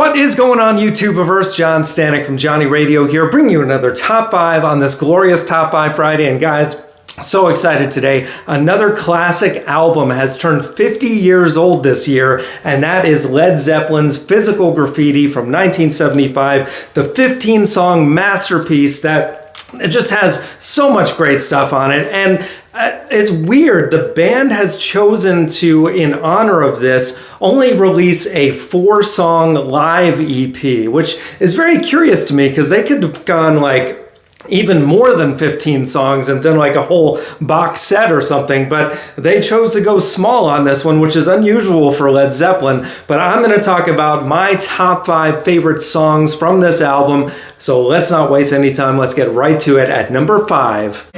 What is going on, YouTubeverse? John Stanek from Johnny Radio here, bringing you another Top 5 on this glorious Top 5 Friday. And guys, so excited today. Another classic album has turned 50 years old this year, and that is Led Zeppelin's Physical Graffiti from 1975, the 15-song masterpiece that it just has so much great stuff on it. And it's weird, the band has chosen to, in honor of this, only release a 4-song live EP, which is very curious to me because they could have gone like even more than 15 songs and done like a whole box set or something, but they chose to go small on this one, which is unusual for Led Zeppelin. But I'm going to talk about my top 5 favorite songs from this album, so let's not waste any time. Let's get right to it at number 5.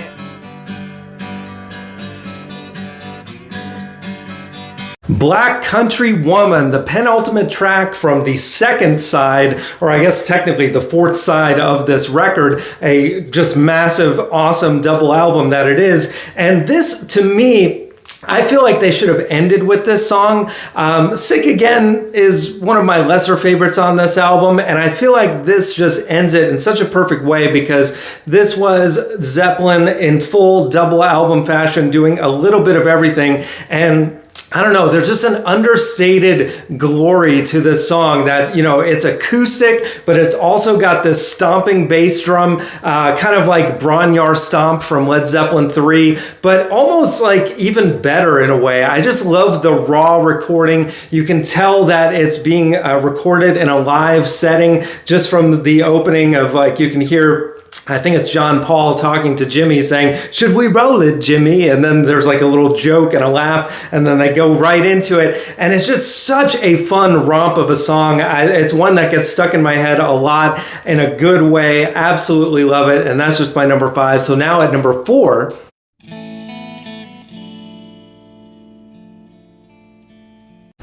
Black Country Woman, the penultimate track from the second side, or I guess technically the 4th side of this record, a just massive, awesome double album that it is. And this, to me, I feel like they should have ended with this song. Sick Again is one of my lesser favorites on this album, and I feel like this just ends it in such a perfect way because this was Zeppelin in full double album fashion, doing a little bit of everything. And I don't know, there's just an understated glory to this song that, you know, it's acoustic, but it's also got this stomping bass drum, kind of like Bron-Y-Aur Stomp from Led Zeppelin 3, but almost like even better in a way. I just love the raw recording. You can tell that it's being recorded in a live setting just from the opening of, like, you can hear, I think it's John Paul talking to Jimmy saying, "Should we roll it, Jimmy?" And then there's like a little joke and a laugh, and then they go right into it. And it's just such a fun romp of a song. It's one that gets stuck in my head a lot in a good way. Absolutely love it. And that's just my number 5. So now at number 4,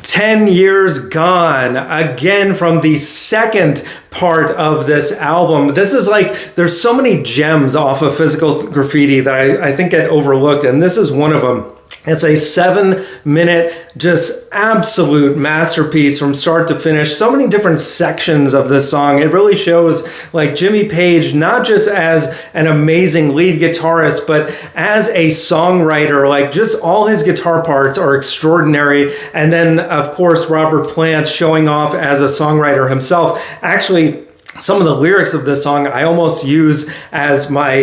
10 Years Gone, again from the second part of this album. This is like, there's so many gems off of Physical Graffiti that I think get overlooked, and this is one of them. It's a 7-minute, just absolute masterpiece from start to finish. So many different sections of this song. It really shows like Jimmy Page, not just as an amazing lead guitarist, but as a songwriter. Like, just all his guitar parts are extraordinary. And then, of course, Robert Plant showing off as a songwriter himself. Actually, some of the lyrics of this song I almost use as my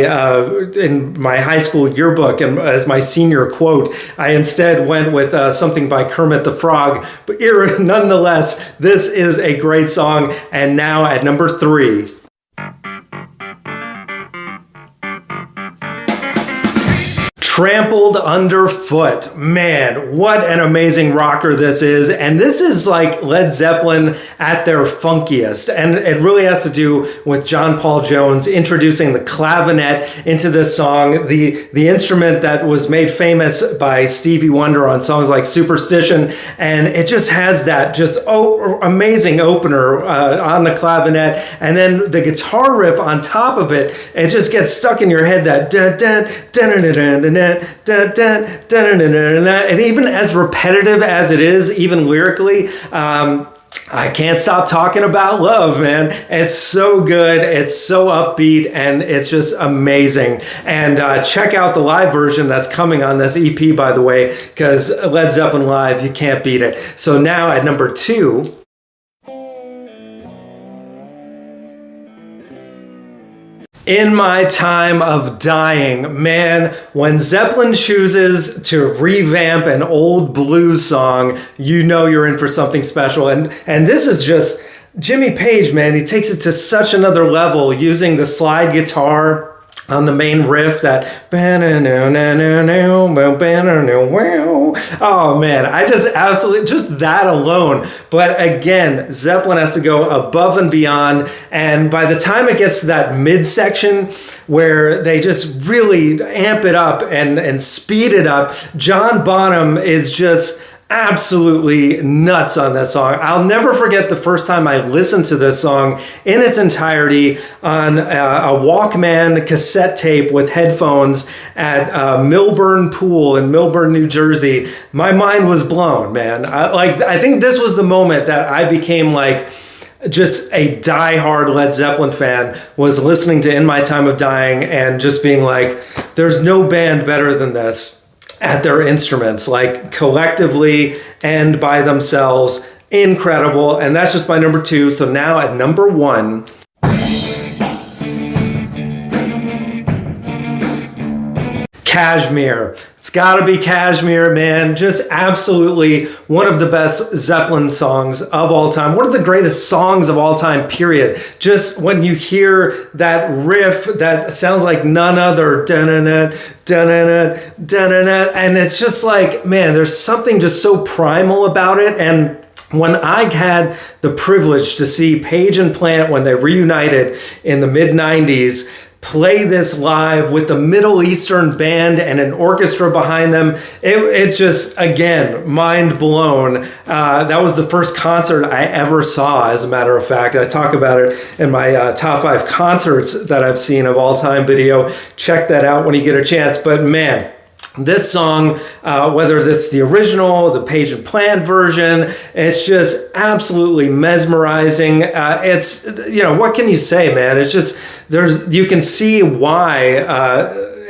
in my high school yearbook and as my senior quote. I instead went with something by Kermit the Frog, but nonetheless, this is a great song. And now at number 3. Trampled Underfoot. Man, what an amazing rocker this is. And this is like Led Zeppelin at their funkiest. And it really has to do with John Paul Jones introducing the clavinet into this song, the instrument that was made famous by Stevie Wonder on songs like Superstition. And it just has that just amazing opener on the clavinet. And then the guitar riff on top of it, it just gets stuck in your head, that dun dun dun dun dun dun. And even as repetitive as it is, even lyrically, I can't stop talking about love, man. It's so good, it's so upbeat, and it's just amazing. And check out the live version that's coming on this EP, by the way, because Led Zeppelin live, you can't beat it. So now at number 2, In My Time of Dying. Man, when Zeppelin chooses to revamp an old blues song, you know you're in for something special. And this is just Jimmy Page, man. He takes it to such another level using the slide guitar on the main riff, that oh man, I just absolutely, just that alone. But again, Zeppelin has to go above and beyond, and by the time it gets to that midsection where they just really amp it up and speed it up, John Bonham is just absolutely nuts on this song. I'll never forget the first time I listened to this song in its entirety on a Walkman cassette tape with headphones at Milburn Pool in Milburn, New Jersey. My mind was blown, man. I think this was the moment that I became like just a diehard Led Zeppelin fan, was listening to In My Time of Dying and just being like, there's no band better than this at their instruments, like collectively and by themselves. Incredible. And that's just my number 2. So now at number 1, Kashmir. It's gotta be Kashmir, man. Just absolutely one of the best Zeppelin songs of all time. One of the greatest songs of all time, period. Just when you hear that riff that sounds like none other, da-na-na, da-na-na, da-na-na, and it's just like, man, there's something just so primal about it. And when I had the privilege to see Page and Plant when they reunited in the mid-90s, play this live with the Middle Eastern band and an orchestra behind them, it just, again, mind blown. That was the first concert I ever saw, as a matter of fact. I talk about it in my top 5 concerts that I've seen of all time video. Check that out when you get a chance. But man, this song, whether it's the original, the Page and Plant version, it's just absolutely mesmerizing. It's, what can you say, man? It's just, you can see why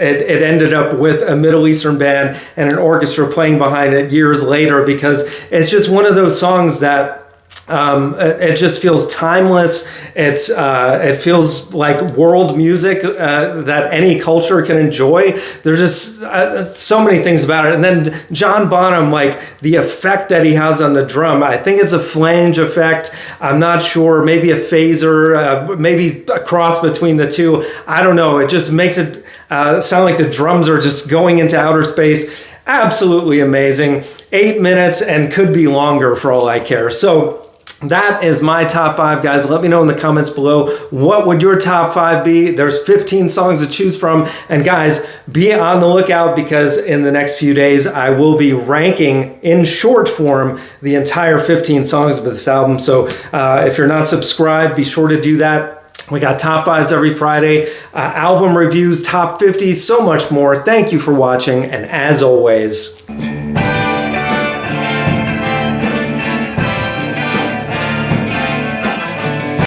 it ended up with a Middle Eastern band and an orchestra playing behind it years later, because it's just one of those songs that it just feels timeless. It feels like world music that any culture can enjoy. There's just so many things about it. And then John Bonham, like the effect that he has on the drum, I think it's a flange effect. I'm not sure. Maybe a phaser, maybe a cross between the two. I don't know. It just makes it sound like the drums are just going into outer space. Absolutely amazing. 8 minutes and could be longer for all I care. So that is my top 5, guys. Let me know in the comments below, what would your top 5 be? There's 15 songs to choose from. And guys, be on the lookout, because in the next few days, I will be ranking in short form the entire 15 songs of this album. So if you're not subscribed, be sure to do that. We got top 5s every Friday, album reviews, top 50s, so much more. Thank you for watching. And as always,